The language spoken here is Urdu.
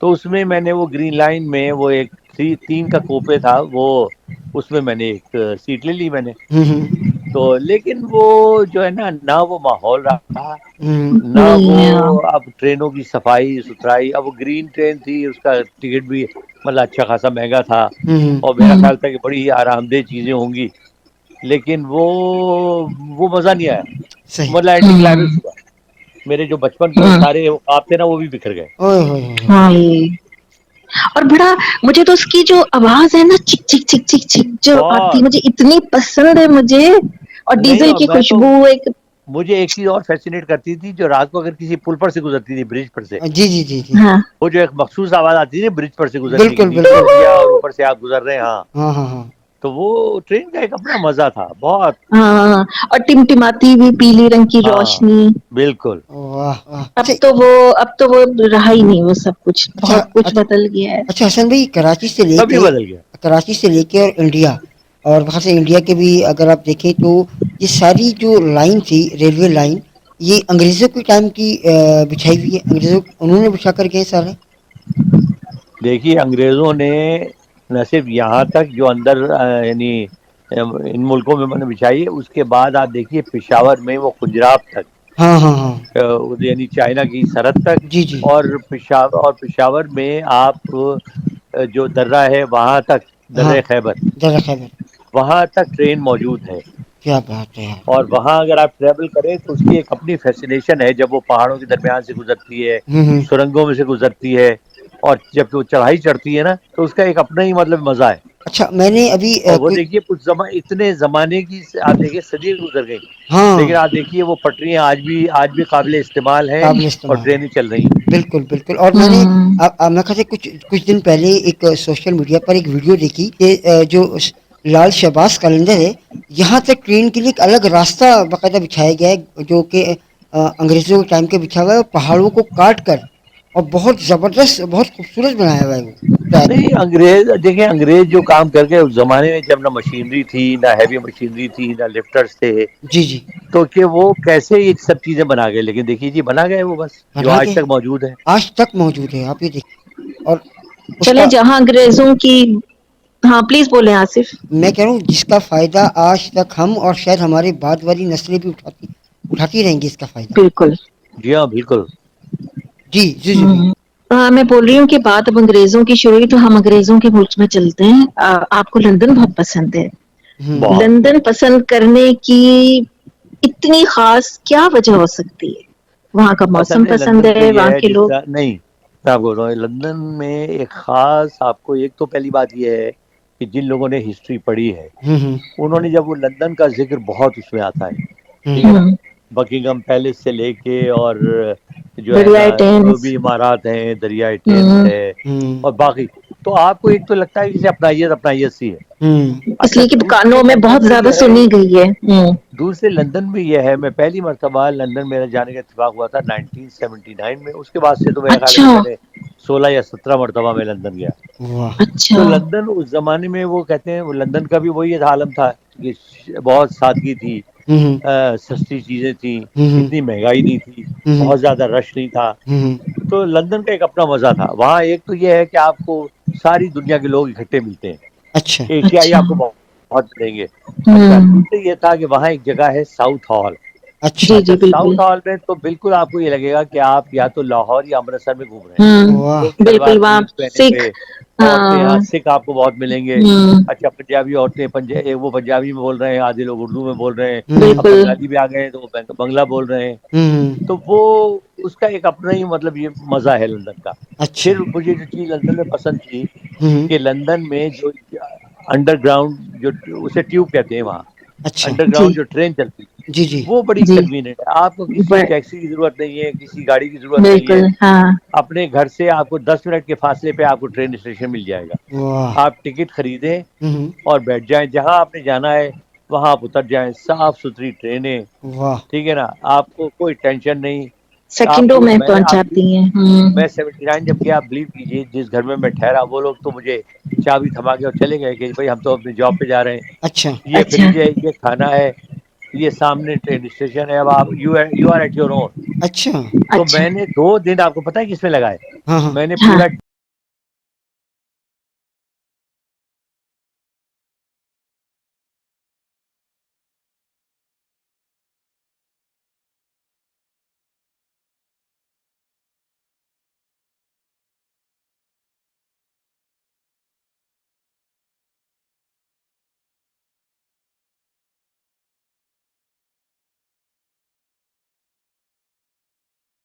تو اس میں میں نے وہ گرین لائن میں وہ ایک 3 کا کوپے تھا، وہ اس میں میں نے ایک سیٹ لے لی میں نے. تو لیکن وہ جو ہے نا، نہ وہ ماحول رہا، نہ وہ نہیں. اب ٹرینوں کی صفائی ستھرائی. اب وہ گرین ٹرین تھی، اس کا ٹکٹ بھی مطلب اچھا خاصا مہنگا تھا، اور میرا خیال تھا کہ بڑی آرام دہ چیزیں ہوں گی، لیکن وہ مزہ نہیں آیا. صحیح. مطلب اینٹی کلائمیکس ہوا. میرے جو بچپن کے سارے خواب تھے نا، وہ بھی بکھر گئے. اوئے ہوئے ہوئے. ہاں اور بڑا مجھے تو اس کی جو آواز ہے نا، چک چک چک چک چک جو آتی بہت. ہے، مجھے اتنی پسند ہے مجھے. اور نہیں، ڈیزل اور کی میں تو، خوشبو ایک. مجھے ایک چیز اور فیسینیٹ کرتی تھی، جو رات کو اگر کسی پل پر سے گزرتی تھی، برج پر سے، جی جی جی جی. ہاں وہ جو ایک مخصوص آواز آتی ہے برج پر سے گزرنے کی، بالکل نیچے بالکل. دریا اور اوپر سے آپ گزر رہے ہیں. ہاں. ہاں ہاں ہاں. تو وہ ٹرین کا ایک اپنا مزہ تھا بہت. ہاں اور ٹمٹماتی بھی پیلی رنگ کی ہاں روشنی. بالکل. واہ واہ. اب تو وہ رہا ہی نہیں وہ سب کچھ، اچھا بہت کچھ بدل گیا ہے. اچھا حسن بھائی، سبھی بدل گیا. کراچی سے لے کے اور انڈیا، اور وہاں سے انڈیا کے بھی اگر آپ دیکھیں تو یہ ساری جو لائن تھی، ریلوے لائن، یہ انگریزوں کے ٹائم کی بچھائی ہوئی ہے. انہوں نے بچھا کر گئے سارے. دیکھیے، انگریزوں نے نہ صرف یہاں تک جو اندر یعنی ان ملکوں میں نے بچھائی ہے، اس کے بعد آپ دیکھیے پشاور میں وہ خنجراب تک، ہاں ہاں ہاں. یعنی چائنا کی سرحد تک. جی جی. اور پشاور میں آپ جو درہ ہے وہاں تک، ہاں. درہ خیبر، جزا خیبر. وہاں تک ٹرین موجود ہے. کیا بات ہے یار. اور وہاں اگر آپ ٹریول کریں تو اس کی ایک اپنی فیسینیشن ہے، جب وہ پہاڑوں کے درمیان سے گزرتی ہے، ہوں. سرنگوں میں سے گزرتی ہے، اور جب وہ چڑھائی چڑھتی ہے نا، تو اس کا ایک اپنا ہی مطلب مزہ ہے. اچھا میں نے ابھی اور وہ دیکھیے کچھ اتنے زمانے کی آپ دیکھیے صدیاں گزر گئی، ہاں لیکن آپ دیکھیے وہ پٹریاں آج بھی قابل استعمال ہیں، قابل اور استعمال ہے. ٹرینیں چل رہی ہیں. بالکل بالکل. اور میں نے ہوں میں کہا کچھ دن پہلے ایک سوشل میڈیا پر ایک ویڈیو دیکھی کہ جو لال شہباز قلندر ہے، یہاں تک ٹرین کے لیے ایک الگ راستہ باقاعدہ بچھایا گیا ہے، جو کہ انگریزوں کے ٹائم کے بچھا ہوا ہے، پہاڑوں کو کاٹ کر، اور بہت زبردست، بہت خوبصورت بنایا ہوا ہے وہ ٹریک. نہیں، انگریز جو کام کر کے اس زمانے میں، جب نہ مشینری تھی، نہ ہیوی مشینری تھی، نہ لفٹرز تھے، جی جی. تو کہ وہ کیسے یہ سب چیزیں بنا گئے. لیکن دیکھیے جی، بنا گئے وہ، بس جو بنا آج کے تک موجود ہے. آج تک موجود ہے. آپ یہ دیکھیں. اور اس چلے کا جہاں انگریزوں کی. ہاں پلیز بولیں آصف. میں کہہ رہا ہوں جس کا فائدہ آج تک ہم اور شاید ہمارے بعد والی نسلیں بھی اٹھاتی رہیں گی اس کا فائدہ. بالکل. جی ہاں بالکل. جی جی جی بالکل. میں بول رہی ہوں کہ بات اب انگریزوں کی شروع ہوئی تو ہم انگریزوں کے ملک میں چلتے ہیں. آپ کو لندن بہت پسند ہے. بہت. لندن پسند کرنے کی اتنی خاص کیا وجہ ہو سکتی ہے؟ وہاں کا اصل موسم میں پسند لندن تو ہے، یہ وہاں ہے، کے جس لوگ. طرح نہیں، میں آپ بول رہا ہوں لندن میں ایک خاص، آپ کو ایک تو پہلی بات یہ ہے کہ جن لوگوں نے ہسٹری پڑھی ہے، ہوں انہوں نے جب وہ لندن کا ذکر بہت اس میں آتا ہے، ٹھیک ہے نا، ہوں بکنگم پیلس سے لے کے، اور جو ہے نا دریائے ٹیمز. جنوبی امارات ہیں، دریائے ٹیمز ہوں ہے، ہوں اور باقی. تو آپ کو ایک تو لگتا ہے کہ اپنائیت اپنائیت سی ہے. ہوں. اس اچھا، لیے کہ دوسرے کانوں میں لندن بہت زیادہ جو ہے، سنی گئی ہے. دوسرے لندن میں یہ ہے، میں پہلی مرتبہ لندن میرے جانے کا اتفاق ہوا تھا 1979 میں. اس کے بعد سے تو میرے خیال ہے کہ اچھا میں نے 16 یا 17 مرتبہ میں لندن گیا. واہ. تو اچھا. لندن اس زمانے میں، وہ کہتے ہیں لندن کا بھی وہی عالم تھا کہ بہت سادگی تھی، ہوں سستی چیزیں تھیں، ہوں اتنی مہنگائی نہیں تھی، ہوں بہت زیادہ رش نہیں تھا. ہوں. تو لندن کا ایک اپنا مزہ تھا. وہاں ایک تو یہ ہے کہ آپ کو ساری دنیا کے لوگ اکٹھے ملتے ہیں، اچھا ایشیائی اچھا. آپ کو بہت ملیں گے. اچھا، ہوں. دوسرے یہ تھا کہ وہاں ایک جگہ ہے ساؤتھ ہال. اچھا. جی اچھا، جی بالکل. ساؤتھ ہال میں تو بالکل آپ کو یہ لگے گا کہ آپ یا تو لاہور یا امرتسر میں گھوم رہے ہیں. واہ. لوگ شلوار بالکل وہاں قمیض پہنے سکھ. ہوئے، عورتیں ہاں. یہاں سکھ آپ کو بہت ملیں گے. ہوں. اچھا، پنجابی عورتیں وہ پنجابی میں بول رہے ہیں، آدھے لوگ اردو میں بول رہے ہیں. اب بالکل. بنگالی بھی آ گئے ہیں تو وہ بنگلہ بول رہے ہیں. ہوں. تو وہ اس کا ایک اپنا ہی مطلب یہ مزہ ہے لندن کا. اچھا. پھر مجھے جو چیز لندن میں پسند تھی ہوں. کہ لندن میں جو انڈر گراؤنڈ، جو اسے ٹیوب کہتے ہیں وہاں، اچھا. انڈر جی گراؤنڈ جو ٹرین چلتی ہے، جی جی. وہ بڑی جی. کنویننٹ ہے. آپ کو کسی ٹیکسی کی ضرورت نہیں ہے، کسی گاڑی کی ضرورت نہیں ہے. بالکل. ہاں. اپنے گھر سے آپ کو 10 منٹ کے فاصلے پہ آپ کو ٹرین اسٹیشن مل جائے گا. واہ. آپ ٹکٹ خریدیں ہوں. اور بیٹھ جائیں، جہاں آپ نے جانا ہے وہاں آپ اتر جائیں. صاف ستھری ٹرینیں، واہ. ٹھیک ہے نا، آپ کو کوئی ٹینشن نہیں. آپ سیکنڈوں کو میں میں نے پہنچاتی ہیں. ہوں. میں 79 جب گیا، آپ بلیو کیجیے، جس گھر میں ٹھہرا وہ لوگ تو مجھے چابی تھما کے اور چلے گئے کہ بھائی ہم تو اپنی جاب پہ جا رہے ہیں. اچھا. یہ اچھا. فریج ہے، یہ کھانا ہے، یہ سامنے ٹرین اسٹیشن ہے، اب آپ you are at your own. اچھا. تو اچھا. میں نے 2 دن، آپ کو پتا ہے کس میں لگائے؟ ہاں ہاں. میں نے ہاں. پورا